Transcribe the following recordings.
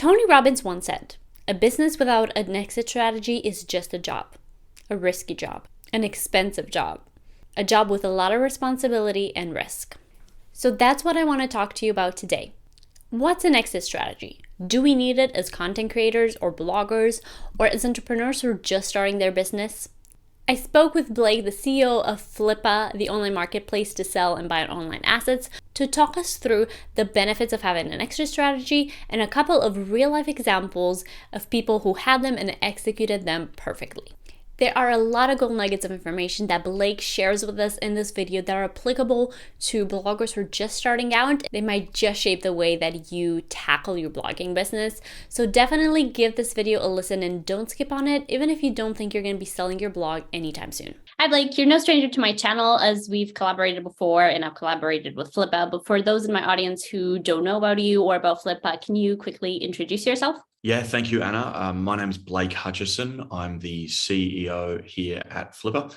Tony Robbins once said, "A business without an exit strategy is just a job, a risky job, an expensive job, a job with a lot of responsibility and risk." So that's what I want to talk to you about today. What's an exit strategy? Do we need it as content creators or bloggers or as entrepreneurs who are just starting their business? I spoke with Blake, the CEO of Flippa, the online marketplace to sell and buy online assets, to talk us through the benefits of having an exit strategy and a couple of real-life examples of people who had them and executed them perfectly. There are a lot of gold nuggets of information that Blake shares with us in this video that are applicable to bloggers who are just starting out. They might just shape the way that you tackle your blogging business. So definitely give this video a listen and don't skip on it, even if you don't think you're going to be selling your blog anytime soon. Hi Blake, you're no stranger to my channel as we've collaborated before and I've collaborated with Flippa. But for those in my audience who don't know about you or about Flippa, can you quickly introduce yourself? Yeah, thank you, Anna. My name is Blake Hutchison. I'm the CEO here at Flippa.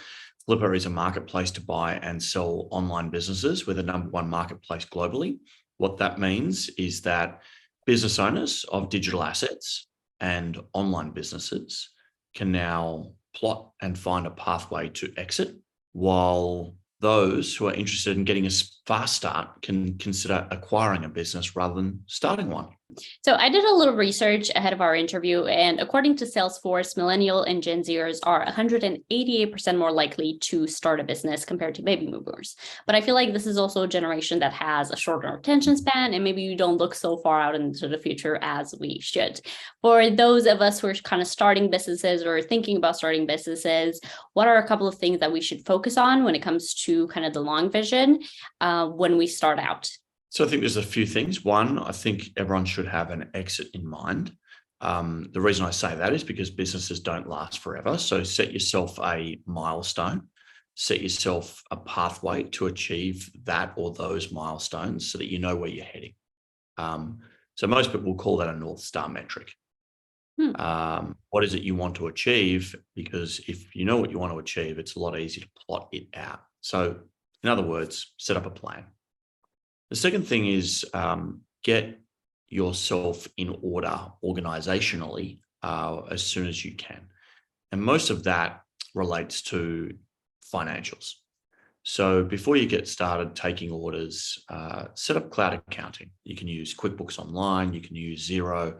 Flippa is a marketplace to buy and sell online businesses. We're the #1 marketplace globally. What that means is that business owners of digital assets and online businesses can now plot and find a pathway to exit, while those who are interested in getting a fast start can consider acquiring a business rather than starting one. So I did a little research ahead of our interview, and according to Salesforce, millennial and Gen Zers are 188% more likely to start a business compared to baby boomers. But I feel like this is also a generation that has a shorter attention span, and maybe we don't look so far out into the future as we should. For those of us who are kind of starting businesses or thinking about starting businesses, what are a couple of things that we should focus on when it comes to kind of the long vision when we start out? So I think there's a few things. One, I think everyone should have an exit in mind. The reason I say that is because businesses don't last forever. So set yourself a milestone, set yourself a pathway to achieve that or those milestones so that you know where you're heading. So most people will call that a North Star metric. What is it you want to achieve? Because if you know what you want to achieve, it's a lot easier to plot it out. So in other words, set up a plan. The second thing is get yourself in order organizationally as soon as you can. And most of that relates to financials. So before you get started taking orders, set up cloud accounting. You can use QuickBooks Online, you can use Xero.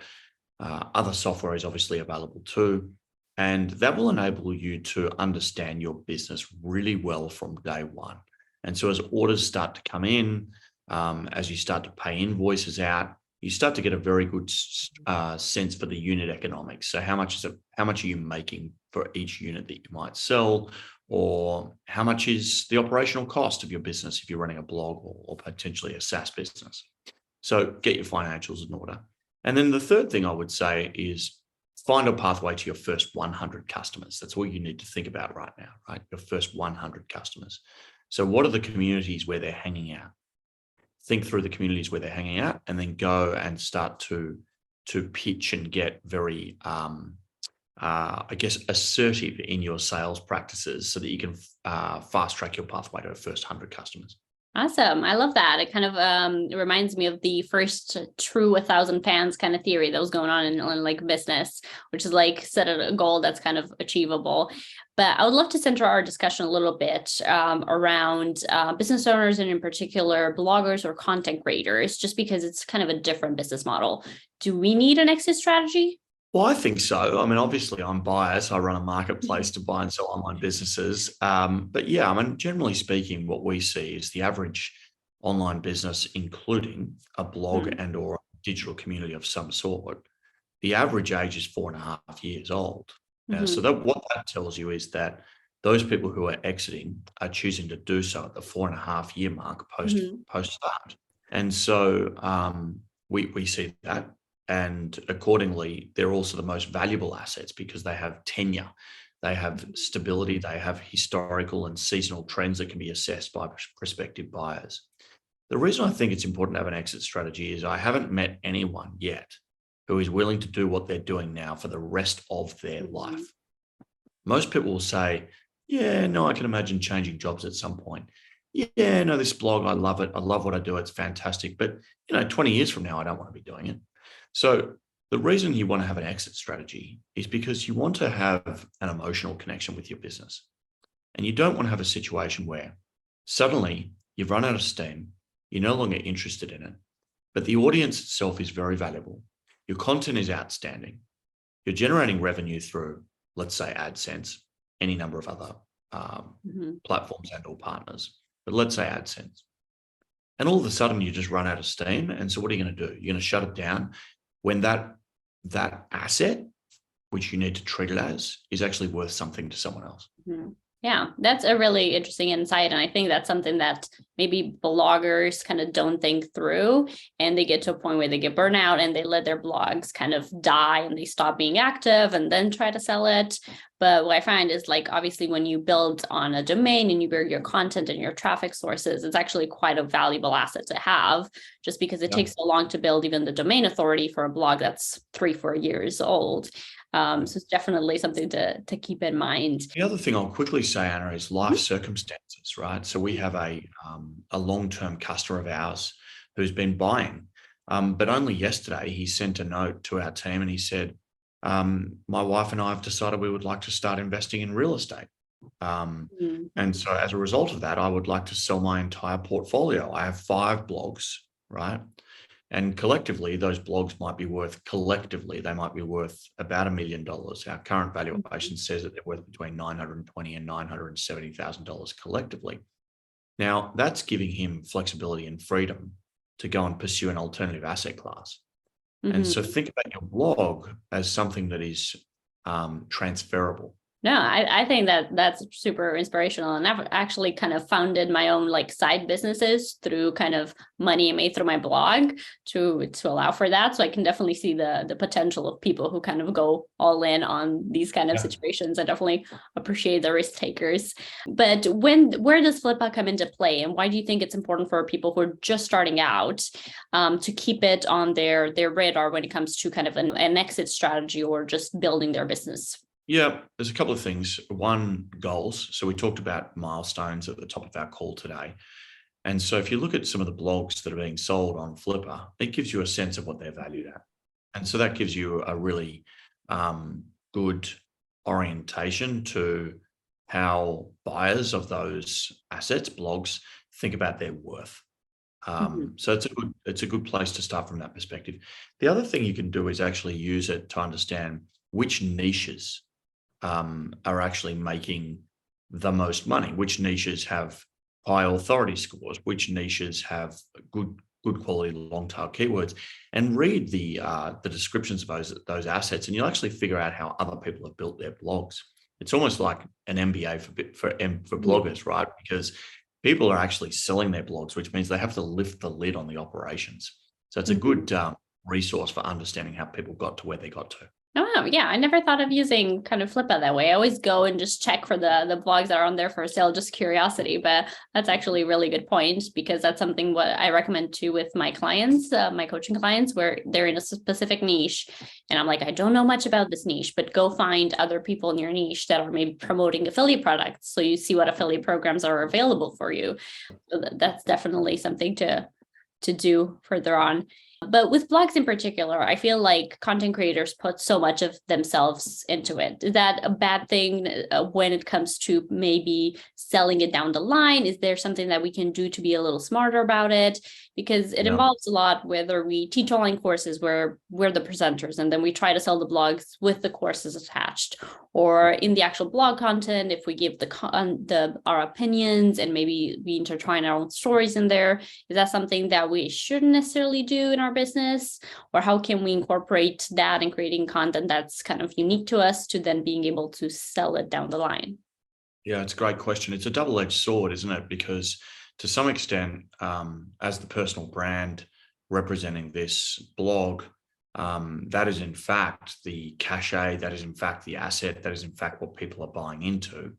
Other software is obviously available too. And that will enable you to understand your business really well from day one. And so as orders start to come in, as you start to pay invoices out, you start to get a very good sense for the unit economics. So how much are you making for each unit that you might sell, or how much is the operational cost of your business if you're running a blog or potentially a SaaS business? So get your financials in order. And then the third thing I would say is find a pathway to your first 100 customers. That's all you need to think about right now, right? Your first 100 customers. So what are the communities where they're hanging out? Think through the communities where they're hanging out, and then go and start to pitch and get very, assertive in your sales practices so that you can fast track your pathway to the first 100 customers. Awesome. I love that. It kind of reminds me of the first true 1,000 fans kind of theory that was going on in like business, which is like set a goal that's kind of achievable. But I would love to center our discussion a little bit around business owners and in particular bloggers or content creators, just because it's kind of a different business model. Do we need an exit strategy? Well, I think so. I mean, obviously I'm biased. I run a marketplace to buy and sell online businesses. But yeah, I mean, generally speaking, what we see is the average online business, including a blog and or a digital community of some sort, the average age is 4.5 years old. So what that tells you is that those people who are exiting are choosing to do so at the 4.5 year mark post start. And so we see that. And accordingly, they're also the most valuable assets because they have tenure, they have stability, they have historical and seasonal trends that can be assessed by prospective buyers. The reason I think it's important to have an exit strategy is I haven't met anyone yet who is willing to do what they're doing now for the rest of their life. Most people will say, yeah, no, I can imagine changing jobs at some point. Yeah, no, this blog, I love it. I love what I do. It's fantastic. But, 20 years from now, I don't want to be doing it. So The reason you want to have an exit strategy is because you want to have an emotional connection with your business. And you don't want to have a situation where suddenly you've run out of steam, you're no longer interested in it, but the audience itself is very valuable. Your content is outstanding. You're generating revenue through, let's say, AdSense, any number of other platforms and or partners, but let's say AdSense. And all of a sudden you just run out of steam. And so what are you going to do? You're going to shut it down when that asset, which you need to treat it as, is actually worth something to someone else. Mm-hmm. Yeah, that's a really interesting insight. And I think that's something that maybe bloggers kind of don't think through, and they get to a point where they get burnt out and they let their blogs kind of die and they stop being active and then try to sell it. But what I find is, like, obviously when you build on a domain and you build your content and your traffic sources, it's actually quite a valuable asset to have, just because it takes so long to build even the domain authority for a blog that's 3-4 years old. So it's definitely something to keep in mind. The other thing I'll quickly say, Anna, is life circumstances, right? So we have a long-term customer of ours who's been buying, but only yesterday he sent a note to our team and he said, my wife and I have decided we would like to start investing in real estate. And so as a result of that, I would like to sell my entire portfolio. I have 5 blogs, right? And collectively, those blogs might be worth, they might be worth about $1 million. Our current valuation says that they're worth between $920,000 and $970,000 collectively. Now, that's giving him flexibility and freedom to go and pursue an alternative asset class. And so think about your blog as something that is transferable. No, I think that's super inspirational. And I've actually kind of founded my own like side businesses through kind of money I made through my blog to allow for that. So I can definitely see the potential of people who kind of go all in on these kind of situations. I definitely appreciate the risk takers. But where does Flippa come into play? And why do you think it's important for people who are just starting out to keep it on their radar when it comes to kind of an exit strategy or just building their business? Yeah, there's a couple of things. One, goals. So we talked about milestones at the top of our call today. And so if you look at some of the blogs that are being sold on Flippa, it gives you a sense of what they're valued at. And so that gives you a really good orientation to how buyers of those assets, blogs, think about their worth. So it's a good place to start from that perspective. The other thing you can do is actually use it to understand which niches are actually making the most money, which niches have high authority scores, which niches have good quality long tail keywords, and read the descriptions of those assets, and you'll actually figure out how other people have built their blogs. It's almost like an MBA for bloggers, right? Because people are actually selling their blogs, which means they have to lift the lid on the operations. So it's a good resource for understanding how people got to where they got to. Oh, yeah. I never thought of using kind of Flippa that way. I always go and just check for the blogs that are on there for sale, just curiosity. But that's actually a really good point, because that's something what I recommend too with my clients, my coaching clients, where they're in a specific niche. And I'm like, I don't know much about this niche, but go find other people in your niche that are maybe promoting affiliate products. So you see what affiliate programs are available for you. So that's definitely something to do further on. But with blogs in particular, I feel like content creators put so much of themselves into it. Is that a bad thing when it comes to maybe selling it down the line? Is there something that we can do to be a little smarter about it? Because it involves a lot, whether we teach online courses where we're the presenters and then we try to sell the blogs with the courses attached, or in the actual blog content, if we give our opinions and maybe we intertwine our own stories in there. Is that something that we shouldn't necessarily do in our business? Or how can we incorporate that in creating content that's kind of unique to us to then being able to sell it down the line? Yeah, it's a great question. It's a double-edged sword, isn't it? Because to some extent, as the personal brand representing this blog, that is in fact the cachet, that is in fact the asset, that is in fact what people are buying into.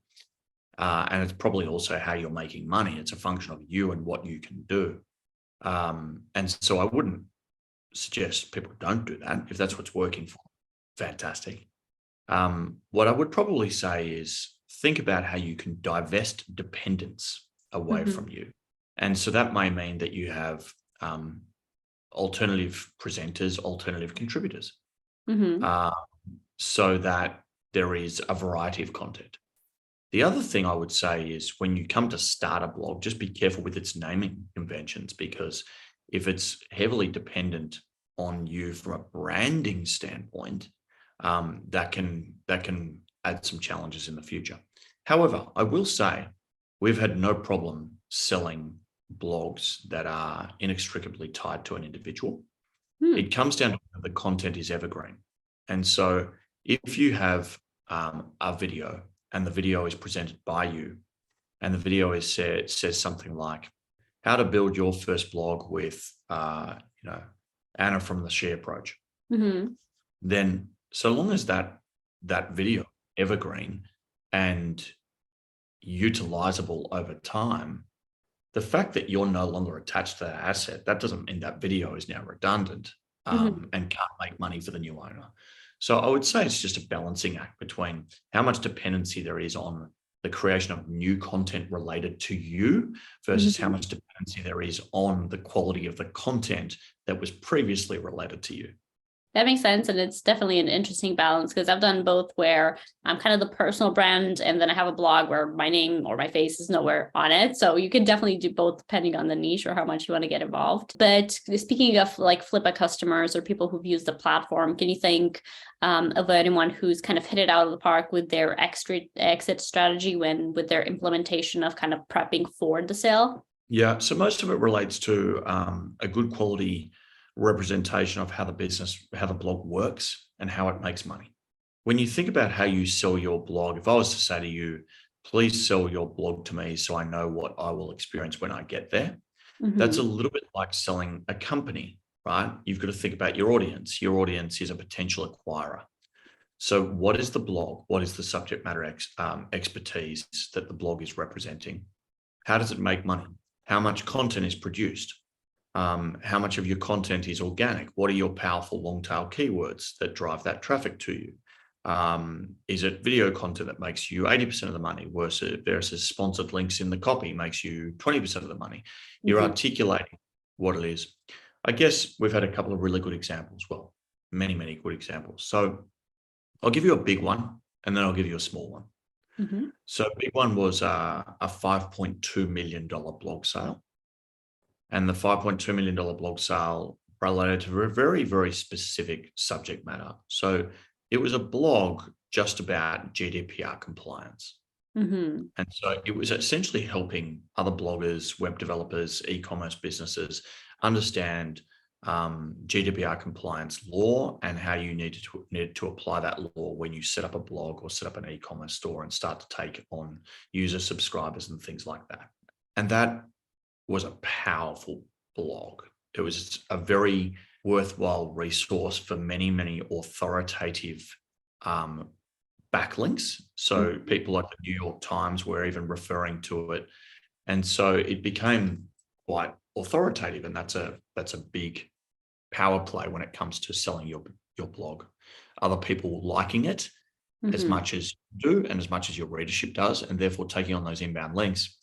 And it's probably also how you're making money. It's a function of you and what you can do. And so I wouldn't suggest people don't do that. If that's what's working for them, fantastic. What I would probably say is think about how you can divest dependence away from you. And so that may mean that you have alternative presenters, alternative contributors. Mm-hmm. so that there is a variety of content. The other thing I would say is when you come to start a blog, just be careful with its naming conventions, because if it's heavily dependent on you from a branding standpoint, that can add some challenges in the future. However, I will say we've had no problem selling blogs that are inextricably tied to an individual. It comes down to whether the content is evergreen. And so if you have a video and the video is presented by you and the video says something like how to build your first blog with Anna from the She Approach, Mm-hmm. then so long as that video evergreen and utilizable over time, the fact that you're no longer attached to that asset, that doesn't mean that video is now redundant Mm-hmm. and can't make money for the new owner. So I would say it's just a balancing act between how much dependency there is on the creation of new content related to you versus how Mm-hmm. much dependency there is on the quality of the content that was previously related to you. That makes sense. And it's definitely an interesting balance, because I've done both where I'm kind of the personal brand and then I have a blog where my name or my face is nowhere on it. So you can definitely do both depending on the niche or how much you want to get involved. But speaking of like Flippa customers or people who've used the platform, can you think of anyone who's kind of hit it out of the park with their exit strategy with their implementation of kind of prepping for the sale? Yeah. So most of it relates to a good quality representation of how the blog works and how it makes money. When you think about how you sell your blog, if I was to say to you, please sell your blog to me so I know what I will experience when I get there, that's a little bit like selling a company, right? You've got to think about your audience. Your audience is a potential acquirer. So what is the blog? What is the subject matter expertise that the blog is representing? How does it make money? How much content is produced? How much of your content is organic? What are your powerful long tail keywords that drive that traffic to you? Is it video content that makes you 80% of the money versus sponsored links in the copy makes you 20% of the money? You're articulating what it is. I guess we've had a couple of really good examples. Well, many, many good examples. So I'll give you a big one and then I'll give you a small one. Mm-hmm. So a big one was a $5.2 million blog sale. And the $5.2 million blog sale related to a very, very specific subject matter. So it was a blog just about GDPR compliance. Mm-hmm. And so it was essentially helping other bloggers, web developers, e-commerce businesses understand GDPR compliance law and how you need to apply that law when you set up a blog or set up an e-commerce store and start to take on user subscribers and things like that. And that was a powerful blog. It was a very worthwhile resource for many, many authoritative backlinks. So people like the New York Times were even referring to it. And so it became quite authoritative. And that's a big power play when it comes to selling your blog. Other people liking it as much as you do and as much as your readership does, and therefore taking on those inbound links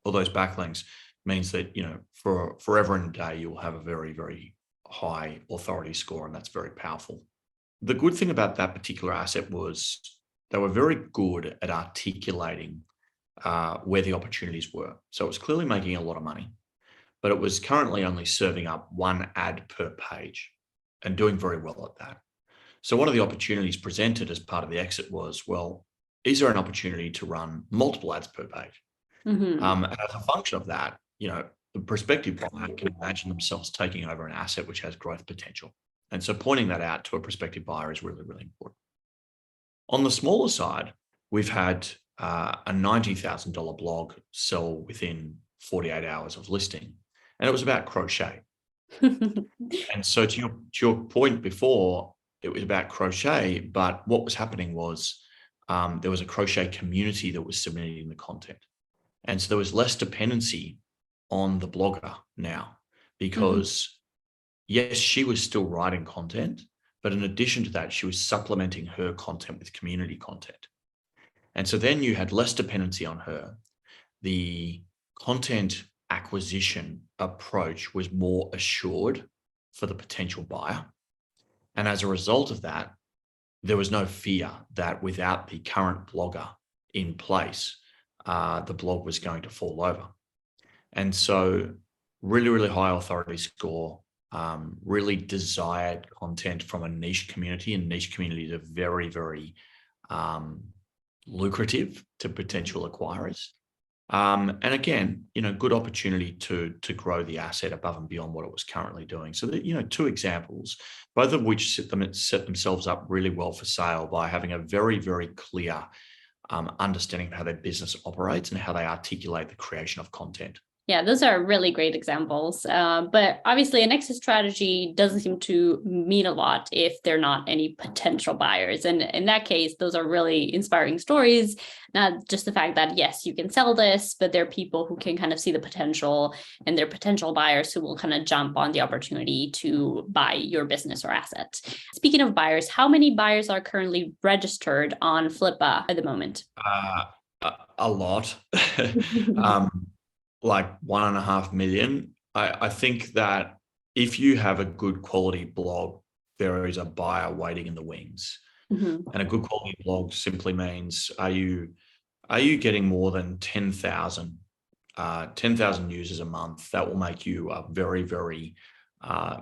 or those backlinks means that, for forever and a day, you'll have a very, very high authority score, and that's very powerful. The good thing about that particular asset was they were very good at articulating where the opportunities were. So it was clearly making a lot of money, but it was currently only serving up one ad per page and doing very well at that. So one of the opportunities presented as part of the exit was, well, is there an opportunity to run multiple ads per page? And as a function of that, the prospective buyer can imagine themselves taking over an asset which has growth potential. And so pointing that out to a prospective buyer is really, really important. On the smaller side, we've had a $90,000 blog sell within 48 hours of listing, and it was about crochet. And so to your point before, it was about crochet, but what was happening was there was a crochet community that was submitting the content. And so there was less dependency on the blogger now because, yes, she was still writing content, but in addition to that, she was supplementing her content with community content. And so then you had less dependency on her. The content acquisition approach was more assured for the potential buyer. And as a result of that, there was no fear that without the current blogger in place, the blog was going to fall over. And so really, really high authority score, really desired content from a niche community, and niche communities are very, very lucrative to potential acquirers. And again, good opportunity to grow the asset above and beyond what it was currently doing. So that, two examples, both of which set themselves up really well for sale by having a very, very clear understanding of how their business operates and how they articulate the creation of content. Yeah, those are really great examples. But obviously, an exit strategy doesn't seem to mean a lot if they're not any potential buyers. And in that case, those are really inspiring stories. Not just the fact that, yes, you can sell this, but there are people who can kind of see the potential, and they're potential buyers who will kind of jump on the opportunity to buy your business or asset. Speaking of buyers, how many buyers are currently registered on Flippa at the moment? A lot. Like 1.5 million. I think that if you have a good quality blog, there is a buyer waiting in the wings. Mm-hmm. And a good quality blog simply means, are you getting more than 10,000 users a month? That will make you a very, very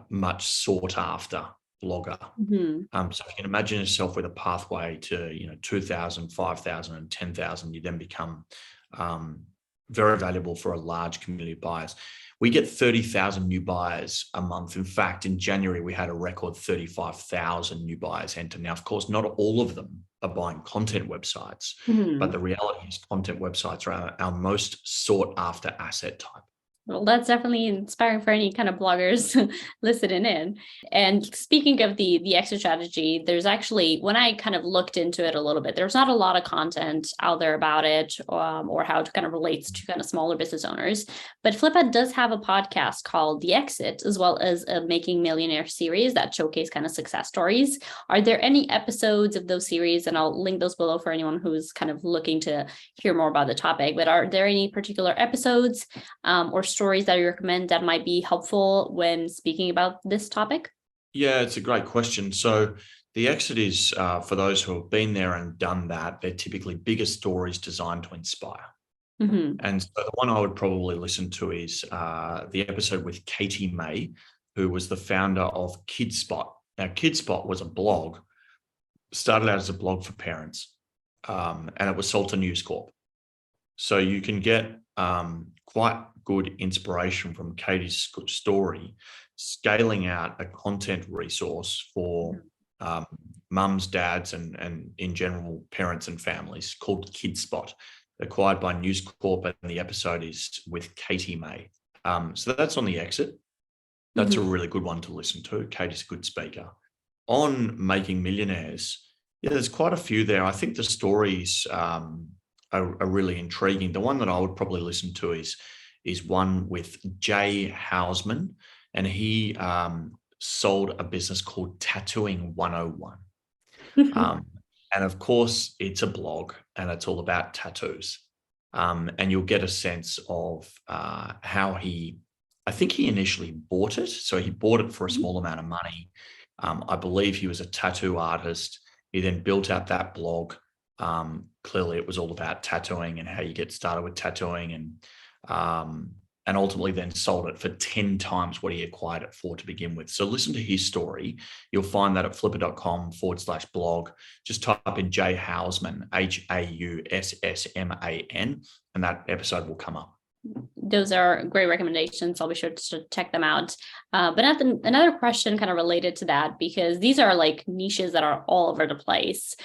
much sought after blogger. Mm-hmm. So if you can imagine yourself with a pathway to 2,000, 5,000, and 10,000, you then become very valuable for a large community of buyers. We get 30,000 new buyers a month. In fact, in January, we had a record 35,000 new buyers enter. Now, of course, not all of them are buying content websites, but the reality is content websites are our most sought after asset type. Well, that's definitely inspiring for any kind of bloggers listening in. And speaking of the exit strategy, there's actually, when I kind of looked into it a little bit, there's not a lot of content out there about it, or how it kind of relates to kind of smaller business owners. But Flippa does have a podcast called The Exit, as well as a Making Millionaire series that showcase kind of success stories. Are there any episodes of those series? And I'll link those below for anyone who's kind of looking to hear more about the topic. But are there any particular episodes or stories that you recommend that might be helpful when speaking about this topic? Yeah, it's a great question. So the exit is, for those who have been there and done that, they're typically bigger stories designed to inspire. Mm-hmm. And so the one I would probably listen to is the episode with Katie May, who was the founder of KidSpot. Now, KidSpot was a blog, started out as a blog for parents, and it was sold to News Corp. So you can get quite good inspiration from Katie's story, scaling out a content resource for mums, dads, and in general, parents and families called KidSpot, acquired by News Corp, and the episode is with Katie May. So that's on The Exit. That's a really good one to listen to. Katie's a good speaker. On Making Millionaires, yeah, there's quite a few there. I think the stories are really intriguing. The one that I would probably listen to is one with Jay Hausman, and he sold a business called Tattooing 101. And of course, it's a blog and it's all about tattoos. And you'll get a sense of how I think he initially bought it. So he bought it for a small amount of money. I believe he was a tattoo artist. He then built out that blog. Clearly, it was all about tattooing and how you get started with tattooing, and ultimately then sold it for 10 times what he acquired it for to begin with. So listen to his story. You'll find that at flippa.com/blog. Just type in Jay Hausman, Haussman, and that episode will come up. Those are great recommendations. I'll be sure to check them out. But another question kind of related to that, because these are like niches that are all over the place,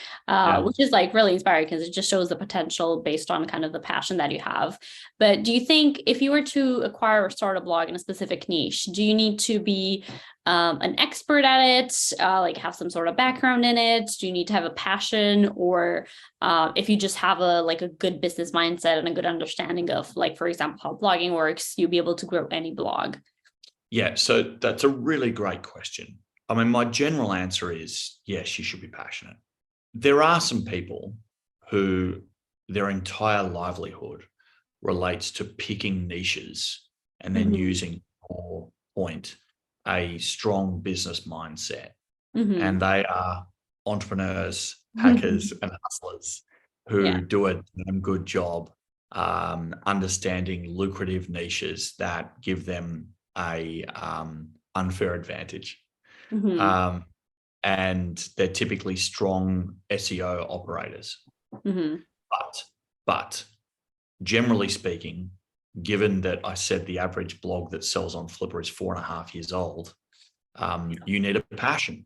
which is like really inspiring because it just shows the potential based on kind of the passion that you have. But do you think if you were to acquire or start a blog in a specific niche, do you need to be an expert at it, like have some sort of background in it? Do you need to have a passion, or if you just have a good business mindset and a good understanding of, like, for example, how blogging works, you'll be able to grow any blog? Yeah, so that's a really great question. I mean, my general answer is yes, you should be passionate. There are some people who their entire livelihood relates to picking niches and then using, or point, a strong business mindset Mm-hmm. and they are entrepreneurs, hackers, and hustlers Yeah. who do a damn good job understanding lucrative niches that give them a unfair advantage. Mm-hmm. Um, and they're typically strong SEO operators. Mm-hmm. But generally speaking, given that I said the average blog that sells on Flippa is 4.5 years old, you need a passion,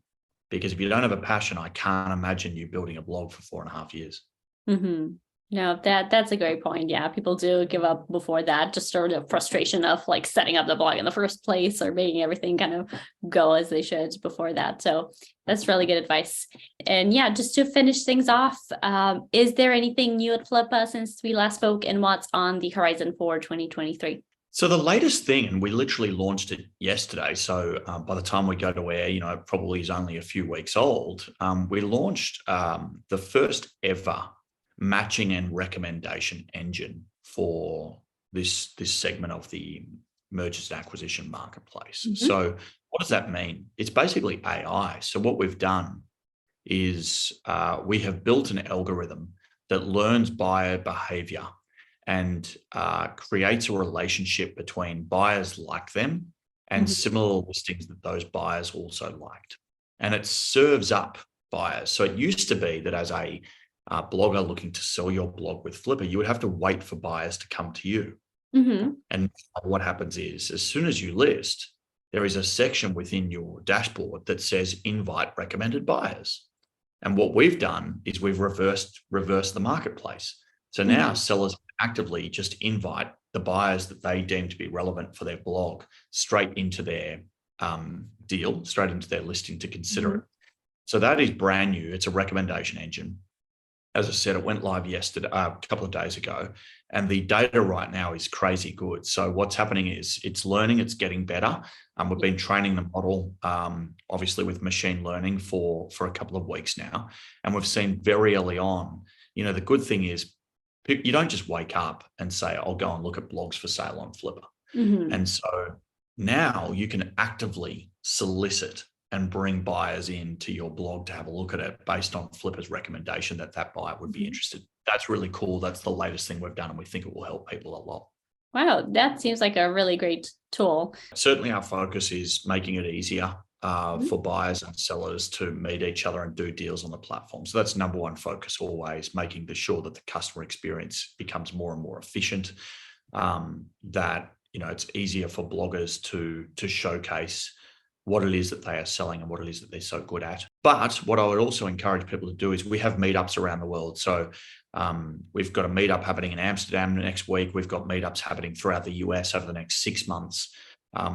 because if you don't have a passion, I can't imagine you building a blog for 4.5 years. Mm-hmm. No, that's a great point. Yeah, people do give up before that, just sort of frustration of like setting up the blog in the first place or making everything kind of go as they should before that. So that's really good advice. And yeah, just to finish things off, is there anything new at Flippa since we last spoke, and what's on the horizon for 2023? So the latest thing, and we literally launched it yesterday, so by the time we go to air, it probably is only a few weeks old. We launched the first ever matching and recommendation engine for this segment of the mergers and acquisition marketplace. Mm-hmm. So what does that mean? It's basically AI. So what we've done is we have built an algorithm that learns buyer behavior and creates a relationship between buyers like them and Mm-hmm. similar listings that those buyers also liked. And it serves up buyers. So it used to be that as a blogger looking to sell your blog with Flippa, you would have to wait for buyers to come to you. Mm-hmm. And what happens is, as soon as you list, there is a section within your dashboard that says invite recommended buyers. And what we've done is we've reversed the marketplace. So now Mm-hmm. sellers actively just invite the buyers that they deem to be relevant for their blog straight into their deal, straight into their listing to consider Mm-hmm. it. So that is brand new. It's a recommendation engine. As I said, it went live yesterday, a couple of days ago, and the data right now is crazy good. So what's happening is it's learning, it's getting better. We've been training the model, obviously with machine learning for a couple of weeks now, and we've seen very early on. The good thing is you don't just wake up and say, "I'll go and look at blogs for sale on Flippa." Mm-hmm. And so now you can actively solicit and bring buyers into your blog to have a look at it based on Flippa's recommendation that buyer would be interested. That's really cool. That's the latest thing we've done, and we think it will help people a lot. Wow, that seems like a really great tool. Certainly our focus is making it easier Mm-hmm. for buyers and sellers to meet each other and do deals on the platform. So that's number one focus always, making sure that the customer experience becomes more and more efficient, that it's easier for bloggers to showcase what it is that they are selling and what it is that they're so good at. But what I would also encourage people to do is we have meetups around the world. So we've got a meetup happening in Amsterdam next week. We've got meetups happening throughout the US over the next 6 months.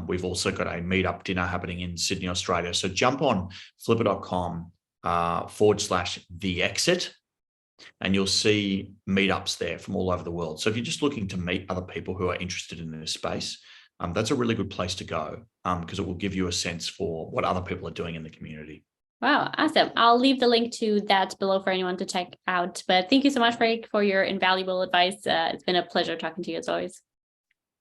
We've also got a meetup dinner happening in Sydney, Australia. So jump on flippa.com /the exit, and you'll see meetups there from all over the world. So if you're just looking to meet other people who are interested in this space, that's a really good place to go because it will give you a sense for what other people are doing in the community. Wow, awesome. I'll leave the link to that below for anyone to check out. But thank you so much, Frank, for your invaluable advice. It's been a pleasure talking to you as always.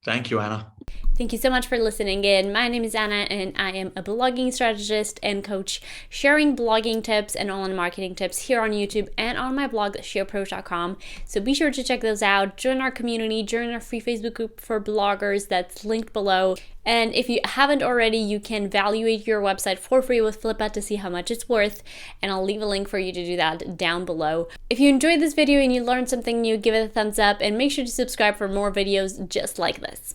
Thank you, Anna. Thank you so much for listening in. My name is Anna, and I am a blogging strategist and coach, sharing blogging tips and online marketing tips here on YouTube and on my blog, sharepros.com. So be sure to check those out. Join our community, join our free Facebook group for bloggers that's linked below. And if you haven't already, you can evaluate your website for free with Flippa to see how much it's worth. And I'll leave a link for you to do that down below. If you enjoyed this video and you learned something new, give it a thumbs up and make sure to subscribe for more videos just like this.